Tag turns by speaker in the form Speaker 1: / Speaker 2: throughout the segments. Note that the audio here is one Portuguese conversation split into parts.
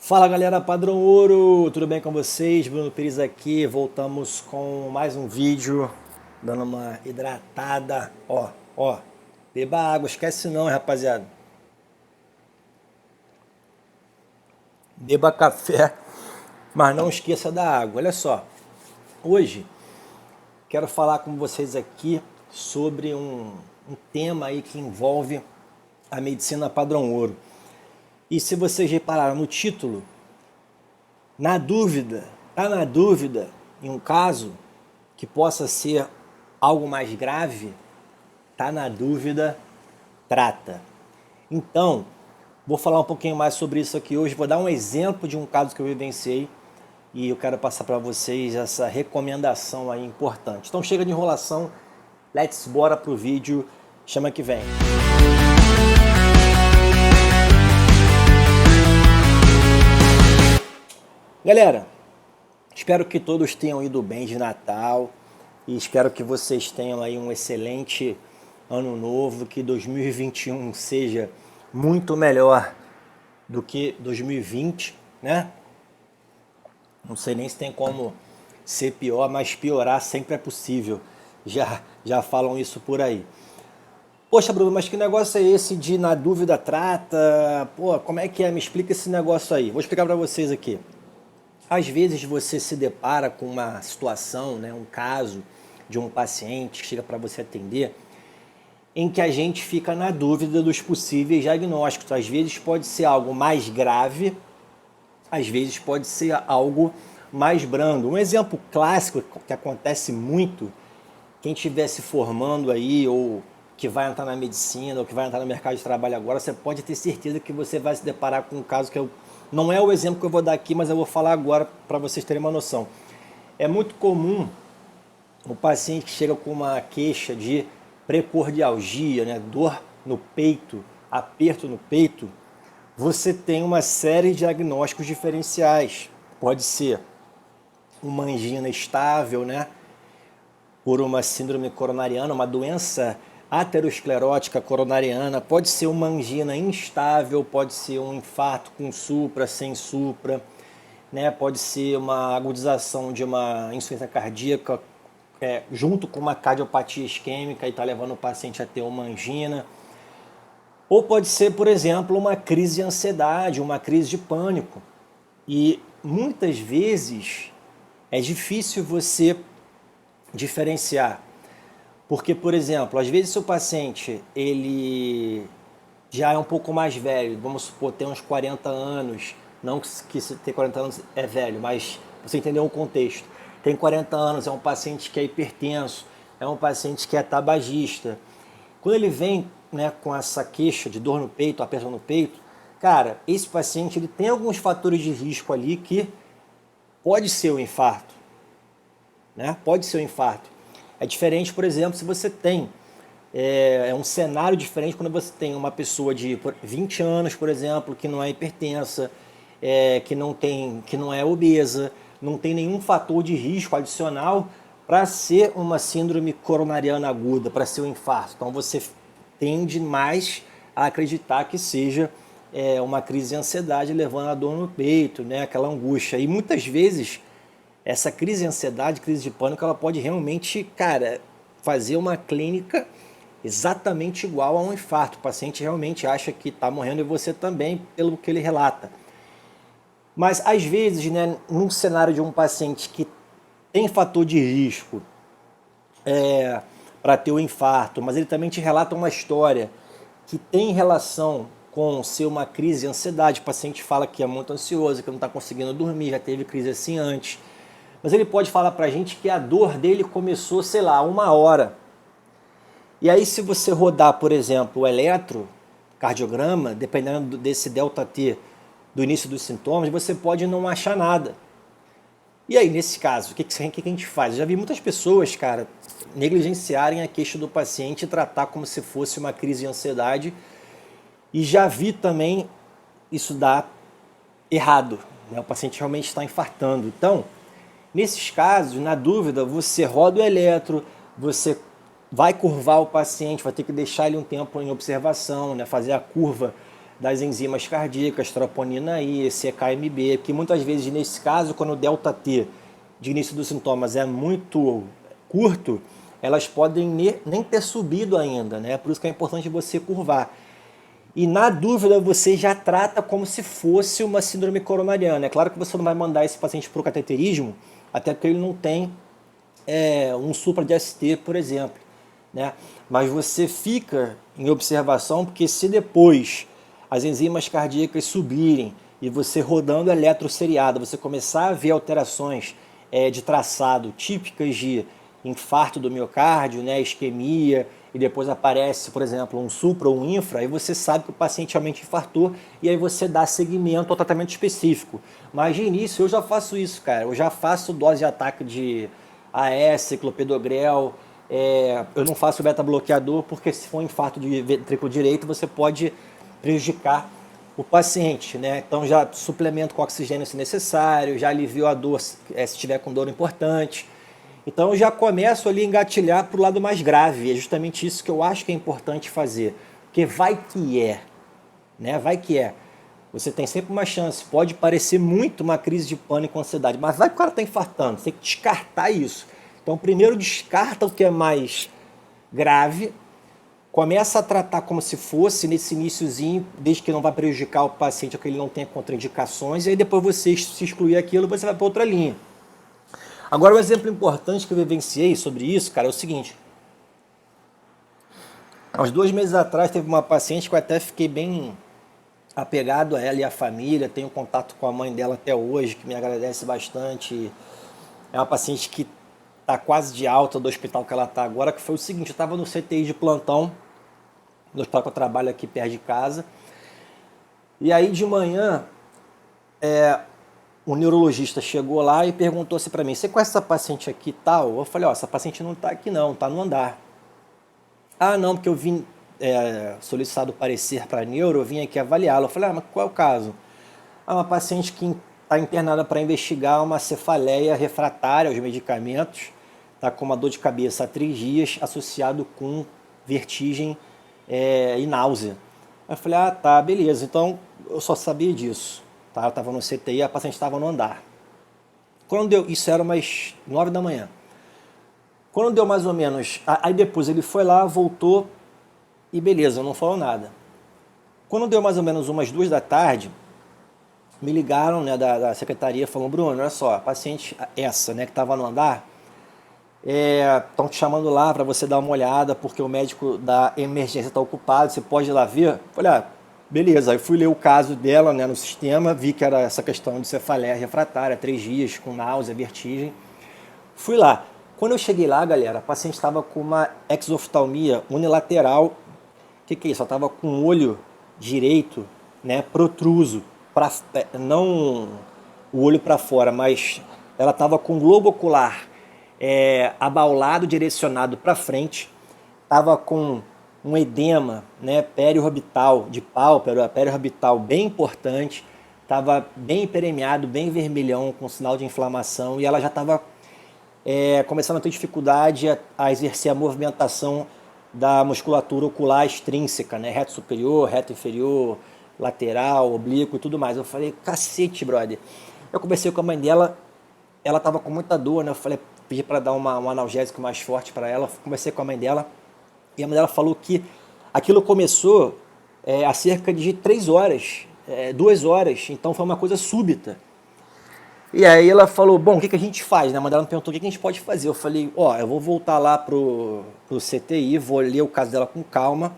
Speaker 1: Fala galera, Padrão Ouro, tudo bem com vocês? Bruno Pires aqui, voltamos com mais um vídeo, dando uma hidratada, ó, beba água, esquece não, hein, rapaziada, beba café, mas não esqueça da água. Olha só, hoje quero falar com vocês aqui sobre um tema aí que envolve a medicina Padrão Ouro. E se vocês repararam no título, tá na dúvida em um caso que possa ser algo mais grave, tá na dúvida, trata. Então, vou falar um pouquinho mais sobre isso aqui hoje, vou dar um exemplo de um caso que eu vivenciei e eu quero passar para vocês essa recomendação aí importante. Então chega de enrolação, bora pro vídeo, chama que vem. Galera, espero que todos tenham ido bem de Natal e espero que vocês tenham aí um excelente ano novo, que 2021 seja muito melhor do que 2020, né? Não sei nem se tem como ser pior, mas piorar sempre é possível. Já falam isso por aí. Poxa, Bruno, mas que negócio é esse de na dúvida trata? Pô, como é que é? Me explica esse negócio aí. Vou explicar para vocês aqui. Às vezes você se depara com uma situação, né, um caso de um paciente que chega para você atender, em que a gente fica na dúvida dos possíveis diagnósticos. Às vezes pode ser algo mais grave, às vezes pode ser algo mais brando. Um exemplo clássico que acontece muito, quem estiver se formando aí ou que vai entrar na medicina ou que vai entrar no mercado de trabalho agora, você pode ter certeza que você vai se deparar com um caso que não é o exemplo que eu vou dar aqui, mas eu vou falar agora para vocês terem uma noção. É muito comum o paciente que chega com uma queixa de precordialgia, né, dor no peito, aperto no peito, você tem uma série de diagnósticos diferenciais. Pode ser uma angina estável, né, por uma síndrome coronariana, uma doença aterosclerótica coronariana, pode ser uma angina instável, pode ser um infarto com supra, sem supra, né? Pode ser uma agudização de uma insuficiência cardíaca junto com uma cardiopatia isquêmica e está levando o paciente a ter uma angina. Ou pode ser, por exemplo, uma crise de ansiedade, uma crise de pânico. E muitas vezes é difícil você diferenciar. Porque, por exemplo, às vezes se o paciente ele já é um pouco mais velho, vamos supor, tem uns 40 anos, não que ter 40 anos é velho, mas você entendeu o contexto. Tem 40 anos, é um paciente que é hipertenso, é um paciente que é tabagista. Quando ele vem, né, com essa queixa de dor no peito, aperto no peito, cara, esse paciente ele tem alguns fatores de risco ali que pode ser o infarto, né? Pode ser o infarto. É diferente, por exemplo, se você tem um cenário diferente quando você tem uma pessoa de 20 anos, por exemplo, que não é hipertensa, que não é obesa, não tem nenhum fator de risco adicional para ser uma síndrome coronariana aguda, para ser um infarto. Então você tende mais a acreditar que seja uma crise de ansiedade levando a dor no peito, né, aquela angústia. E muitas vezes essa crise de ansiedade, crise de pânico, ela pode realmente, cara, fazer uma clínica exatamente igual a um infarto. O paciente realmente acha que está morrendo e você também, pelo que ele relata. Mas às vezes, né, num cenário de um paciente que tem fator de risco para ter o infarto, mas ele também te relata uma história que tem relação com ser uma crise de ansiedade, o paciente fala que é muito ansioso, que não está conseguindo dormir, já teve crise assim antes, mas ele pode falar pra gente que a dor dele começou, sei lá, 1 hora. E aí se você rodar, por exemplo, o eletrocardiograma, dependendo desse delta T do início dos sintomas, você pode não achar nada. E aí, nesse caso, o que a gente faz? Eu já vi muitas pessoas, cara, negligenciarem a queixa do paciente e tratar como se fosse uma crise de ansiedade. E já vi também isso dar errado, né? O paciente realmente está infartando. Então, nesses casos, na dúvida, você roda o eletro, você vai curvar o paciente, vai ter que deixar ele um tempo em observação, né? Fazer a curva das enzimas cardíacas, troponina I, CKMB, que muitas vezes, nesse caso, quando o delta T de início dos sintomas é muito curto, elas podem nem ter subido ainda, né? Por isso que é importante você curvar. E na dúvida você já trata como se fosse uma síndrome coronariana. É claro que você não vai mandar esse paciente para o cateterismo, até porque ele não tem um supra de ST, por exemplo, né? Mas você fica em observação, porque se depois as enzimas cardíacas subirem e você rodando eletroseriado, você começar a ver alterações de traçado típicas de infarto do miocárdio, né, isquemia, e depois aparece, por exemplo, um supra ou um infra, aí você sabe que o paciente realmente infartou e aí você dá seguimento ao tratamento específico. Mas de início eu já faço isso, cara. Eu já faço dose de ataque de AS, clopidogrel. Eu não faço beta-bloqueador porque se for um infarto de ventrículo direito você pode prejudicar o paciente, né? Então já suplemento com oxigênio se necessário, já alivio a dor se estiver com dor importante. Então eu já começo ali a engatilhar para o lado mais grave. É justamente isso que eu acho que é importante fazer. Porque vai que é, né? Vai que é. Você tem sempre uma chance. Pode parecer muito uma crise de pânico, ansiedade, mas vai que o cara está infartando. Você tem que descartar isso. Então primeiro descarta o que é mais grave, começa a tratar como se fosse nesse iniciozinho, desde que não vai prejudicar o paciente, ou que ele não tenha contraindicações, e aí depois você se excluir aquilo, você vai para outra linha. Agora, um exemplo importante que eu vivenciei sobre isso, cara, é o seguinte. Há uns 2 meses atrás teve uma paciente que eu até fiquei bem apegado a ela e a família, tenho contato com a mãe dela até hoje, que me agradece bastante. É uma paciente que está quase de alta do hospital que ela está agora, que foi o seguinte, eu estava no CTI de plantão, no hospital que eu trabalho aqui perto de casa, e aí de manhã o neurologista chegou lá e perguntou assim para mim, você conhece essa paciente aqui e tal? Eu falei, ó, essa paciente não está aqui não, está no andar. Ah, não, porque eu vim solicitado parecer para neuro, eu vim aqui avaliá-la. Eu falei, mas qual é o caso? Ah, uma paciente que está internada para investigar uma cefaleia refratária aos medicamentos, está com uma dor de cabeça há 3 dias, associado com vertigem e náusea. Eu falei, ah, tá, beleza, então eu só sabia disso. Tá? Eu estava no CTI, a paciente estava no andar. Quando deu, isso era umas 9 da manhã. Quando deu mais ou menos, aí depois ele foi lá, voltou e beleza, não falou nada. Quando deu mais ou menos umas 2 da tarde, me ligaram, né, da secretaria, falando, Bruno, olha só, a paciente essa, né, que estava no andar, estão te chamando lá para você dar uma olhada, porque o médico da emergência está ocupado, você pode ir lá ver? Eu falei, ah, beleza, aí fui ler o caso dela, né, no sistema, vi que era essa questão de cefaleia refratária, 3 dias, com náusea, vertigem. Fui lá. Quando eu cheguei lá, galera, a paciente estava com uma exoftalmia unilateral. O que é isso? Ela estava com o olho direito, né, protruso, não o olho para fora, mas ela estava com o globo ocular abaulado, direcionado para frente, estava com um edema, né, periorbital, de pálpebra, periorbital bem importante, estava bem hiperemiado, bem vermelhão, com sinal de inflamação, e ela já estava começando a ter dificuldade a exercer a movimentação da musculatura ocular extrínseca, né? Reto superior, reto inferior, lateral, oblíquo e tudo mais. Eu falei, cacete, brother. Eu conversei com a mãe dela, ela estava com muita dor, né? Eu falei, pedi para dar um analgésico mais forte para ela. Conversei com a mãe dela e a mãe dela falou que aquilo começou há cerca de 3 horas, 2 horas, então foi uma coisa súbita. E aí ela falou, bom, o que a gente faz? Né? A mãe dela me perguntou o que a gente pode fazer. Eu falei, ó, eu vou voltar lá pro CTI, vou ler o caso dela com calma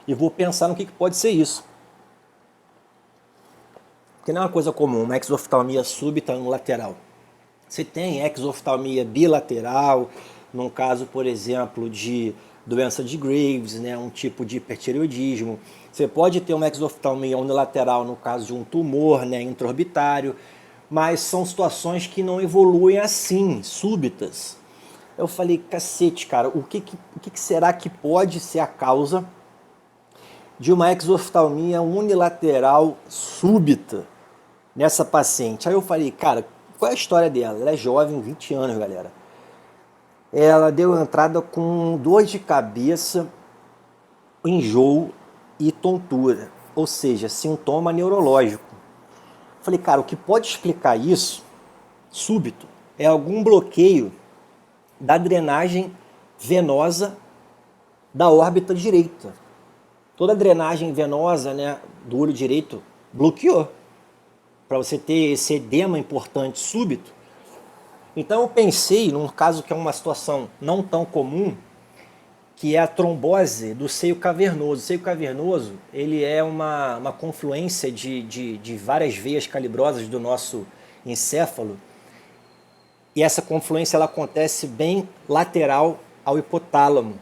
Speaker 1: e vou pensar no que pode ser isso. Porque não é uma coisa comum, uma exoftalmia súbita no lateral. Você tem exoftalmia bilateral, num caso, por exemplo, de doença de Graves, né, um tipo de hipertireoidismo. Você pode ter uma exoftalmia unilateral no caso de um tumor, né, intraorbitário, mas são situações que não evoluem assim, súbitas. Eu falei, cacete, cara, o que será que pode ser a causa de uma exoftalmia unilateral súbita nessa paciente? Aí eu falei, cara, qual é a história dela? Ela é jovem, 20 anos, galera. Ela deu entrada com dor de cabeça, enjoo e tontura. ou seja, sintoma neurológico. Falei, cara, o que pode explicar isso, súbito, é algum bloqueio da drenagem venosa da órbita direita. Toda a drenagem venosa, né, do olho direito bloqueou, para você ter esse edema importante súbito. Então eu pensei, num caso que é uma situação não tão comum, que é a trombose do seio cavernoso. O seio cavernoso, ele é uma confluência de várias veias calibrosas do nosso encéfalo, e essa confluência ela acontece bem lateral ao hipotálamo,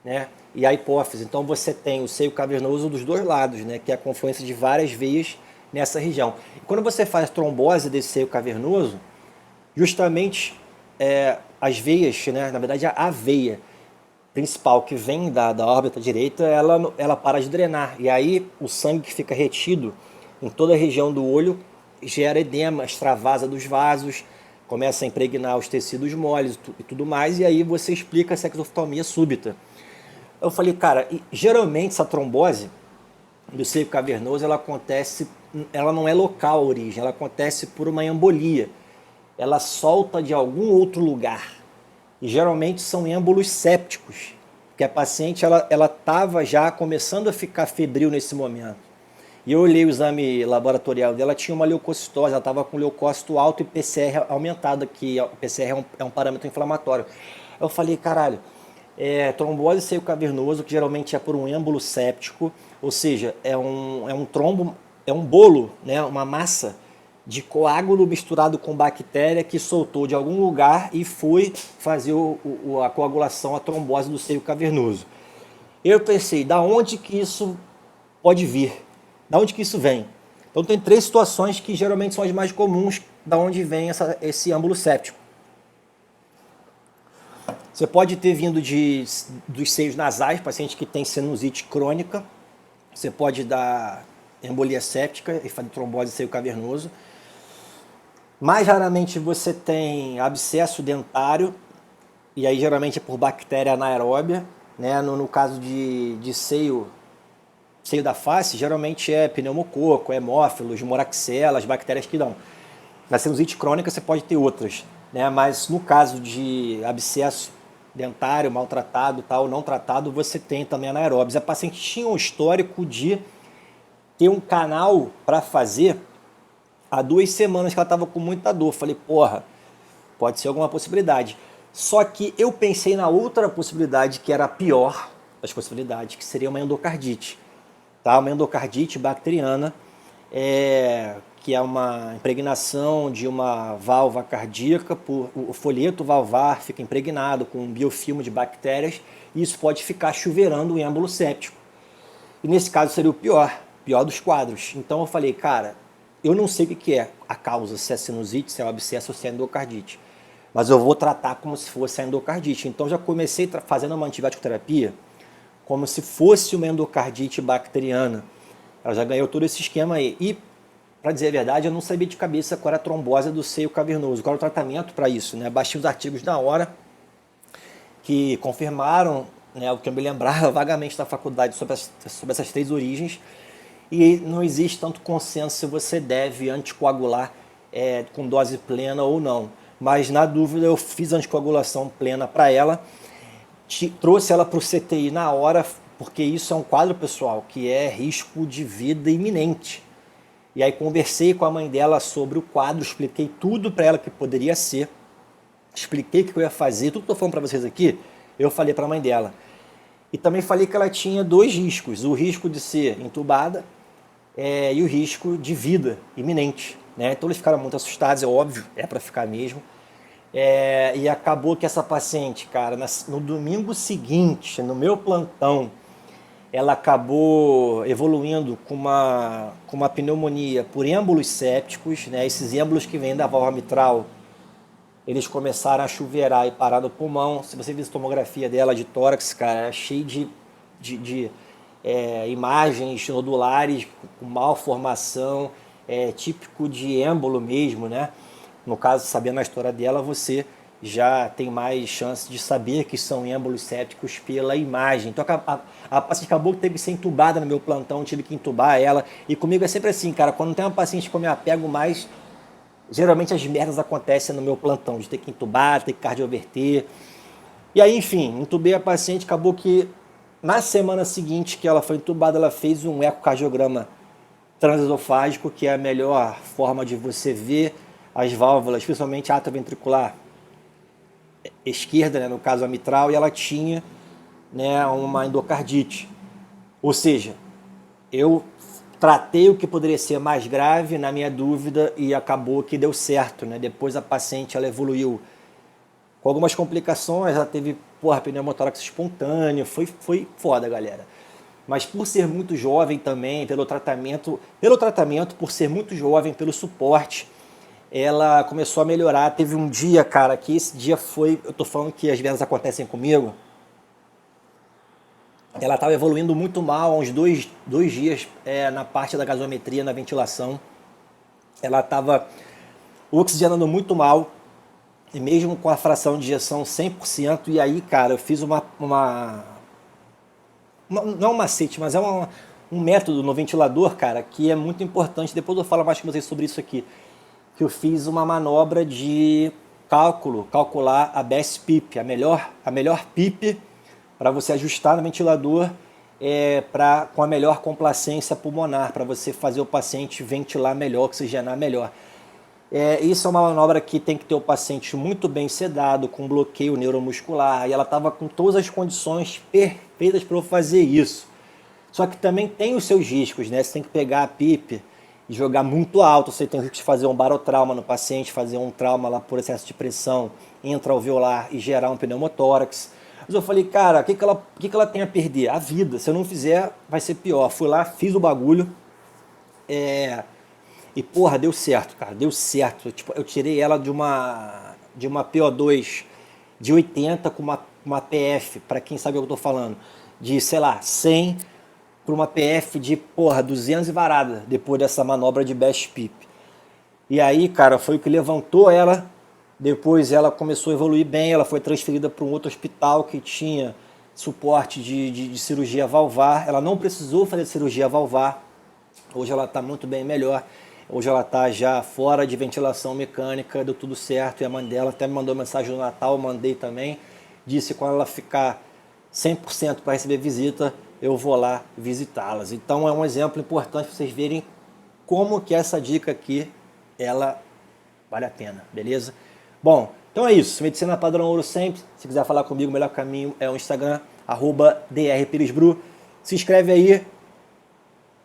Speaker 1: né, e à hipófise. Então você tem o seio cavernoso dos dois lados, né, que é a confluência de várias veias nessa região. E quando você faz trombose desse seio cavernoso, justamente as veias, né, na verdade a veia principal que vem da órbita direita, ela para de drenar. E aí o sangue que fica retido em toda a região do olho gera edema, extravasa dos vasos, começa a impregnar os tecidos moles e tudo mais, e aí você explica essa exoftalmia súbita. Eu falei, cara, geralmente essa trombose do seio cavernoso, ela acontece, ela não é local a origem, ela acontece por uma embolia. Ela solta de algum outro lugar. E geralmente são êmbolos sépticos, que a paciente ela estava já começando a ficar febril nesse momento. E eu olhei o exame laboratorial dela, tinha uma leucocitose, ela estava com leucócito alto e PCR aumentado, que o PCR é um parâmetro inflamatório. Eu falei, caralho, trombose seio cavernoso, que geralmente é por um êmbolo séptico, ou seja, é um trombo, é um bolo, né, uma massa de coágulo misturado com bactéria que soltou de algum lugar e foi fazer a coagulação, a trombose do seio cavernoso. Eu pensei, da onde que isso pode vir? Da onde que isso vem? Então tem três situações que geralmente são as mais comuns da onde vem esse êmbolo séptico. Você pode ter vindo dos seios nasais, paciente que tem sinusite crônica. Você pode dar embolia séptica e fazer trombose seio cavernoso. Mais raramente você tem abscesso dentário, e aí geralmente é por bactéria anaeróbia, né? No caso de seio da face, geralmente é pneumococo, hemófilos, moraxelas, bactérias que dão. Na sinusite crônica você pode ter outras, né? Mas no caso de abscesso dentário, maltratado, tal, não tratado, você tem também anaeróbios. A paciente tinha um histórico de ter um canal para fazer há 2 semanas que ela estava com muita dor. Falei, porra, pode ser alguma possibilidade. Só que eu pensei na outra possibilidade, que era a pior das possibilidades, que seria uma endocardite. Tá? Uma endocardite bacteriana, que é uma impregnação de uma válvula cardíaca, o folheto valvar fica impregnado com um biofilme de bactérias, e isso pode ficar chuveirando o êmbolo séptico. E nesse caso seria o pior dos quadros. Então eu falei, cara, eu não sei o que é a causa, se é sinusite, se é um abscesso ou se é endocardite. Mas eu vou tratar como se fosse a endocardite. Então já comecei fazendo uma antibiótico terapia como se fosse uma endocardite bacteriana. Ela já ganhou todo esse esquema aí. E, para dizer a verdade, eu não sabia de cabeça qual era a trombose do seio cavernoso, qual era o tratamento para isso, né? Baixei os artigos na hora que confirmaram, né, o que eu me lembrava vagamente da faculdade sobre essas 3 origens. E não existe tanto consenso se você deve anticoagular com dose plena ou não. Mas, na dúvida, eu fiz anticoagulação plena para ela, trouxe ela para o CTI na hora, porque isso é um quadro, pessoal, que é risco de vida iminente. E aí conversei com a mãe dela sobre o quadro, expliquei tudo para ela que poderia ser, expliquei o que eu ia fazer, tudo que eu estou falando para vocês aqui, eu falei para a mãe dela. E também falei que ela tinha 2 riscos, o risco de ser entubada, e o risco de vida iminente, né? Então eles ficaram muito assustados, é óbvio, é para ficar mesmo. E acabou que essa paciente, cara, no domingo seguinte, no meu plantão, ela acabou evoluindo com uma pneumonia por êmbolos sépticos, né? Esses êmbolos que vêm da válvula mitral, eles começaram a chuveirar e parar no pulmão. Se você ver a tomografia dela de tórax, cara, é cheio de imagens nodulares com malformação, típico de êmbolo mesmo, né? No caso, sabendo a história dela, você já tem mais chance de saber que são êmbolos sépticos pela imagem. Então a paciente acabou que teve que ser entubada no meu plantão, tive que entubar ela. E comigo é sempre assim, cara, quando tem uma paciente que eu me apego mais, geralmente as merdas acontecem no meu plantão, de ter que entubar, ter que cardioverter. E aí, enfim, entubei a paciente, acabou que na semana seguinte que ela foi entubada, ela fez um ecocardiograma transesofágico, que é a melhor forma de você ver as válvulas, principalmente a atrioventricular esquerda, né, no caso a mitral, e ela tinha, né, uma endocardite. Ou seja, eu tratei o que poderia ser mais grave na minha dúvida e acabou que deu certo, né? Depois a paciente ela evoluiu com algumas complicações, ela teve, pneumotórax espontâneo, foi foda, galera. Mas por ser muito jovem também, pelo tratamento, por ser muito jovem, pelo suporte, ela começou a melhorar. Teve um dia, cara, que esse dia foi, eu tô falando que as vendas acontecem comigo, ela estava evoluindo muito mal, há uns dois dias na parte da gasometria, na ventilação. Ela estava oxigenando muito mal, e mesmo com a fração de ejeção 100%, e aí, cara, eu fiz não é um macete, mas é um método no ventilador, cara, que é muito importante. Depois eu falo mais com vocês sobre isso aqui. Que eu fiz uma manobra de calcular a best PIP, a melhor PIP para você ajustar no ventilador com a melhor complacência pulmonar, para você fazer o paciente ventilar melhor, oxigenar melhor. Isso é uma manobra que tem que ter o paciente muito bem sedado, com bloqueio neuromuscular, e ela estava com todas as condições perfeitas para eu fazer isso. Só que também tem os seus riscos, né? Você tem que pegar a PIP e jogar muito alto, você tem o risco de fazer um barotrauma no paciente, fazer um trauma lá por excesso de pressão intra-alveolar e gerar um pneumotórax. Mas eu falei, cara, o que ela tem a perder? A vida. Se eu não fizer, vai ser pior. Fui lá, fiz o bagulho. E porra, deu certo, cara, deu certo. Eu tirei ela de uma PO2 de 80 com uma PF, para quem sabe o que eu tô falando, de, sei lá, 100 para uma PF de, 200 e varada, depois dessa manobra de best PIP. E aí, cara, foi o que levantou ela. Depois ela começou a evoluir bem, ela foi transferida para um outro hospital que tinha suporte de cirurgia valvar. Ela não precisou fazer cirurgia valvar. Hoje ela está muito bem, melhor. Hoje ela está já fora de ventilação mecânica, deu tudo certo. E a mãe dela até me mandou mensagem no Natal, eu mandei também. Disse que quando ela ficar 100% para receber visita, eu vou lá visitá-las. Então é um exemplo importante para vocês verem como que essa dica aqui, ela vale a pena, beleza? Bom, então é isso. Medicina Padrão Ouro sempre. Se quiser falar comigo, o melhor caminho é o Instagram, @drpiresbru. Se inscreve aí,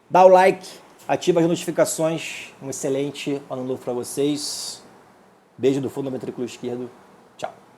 Speaker 1: dá o like, ativa as notificações. Um excelente ano novo para vocês. Beijo do fundo do ventrículo esquerdo.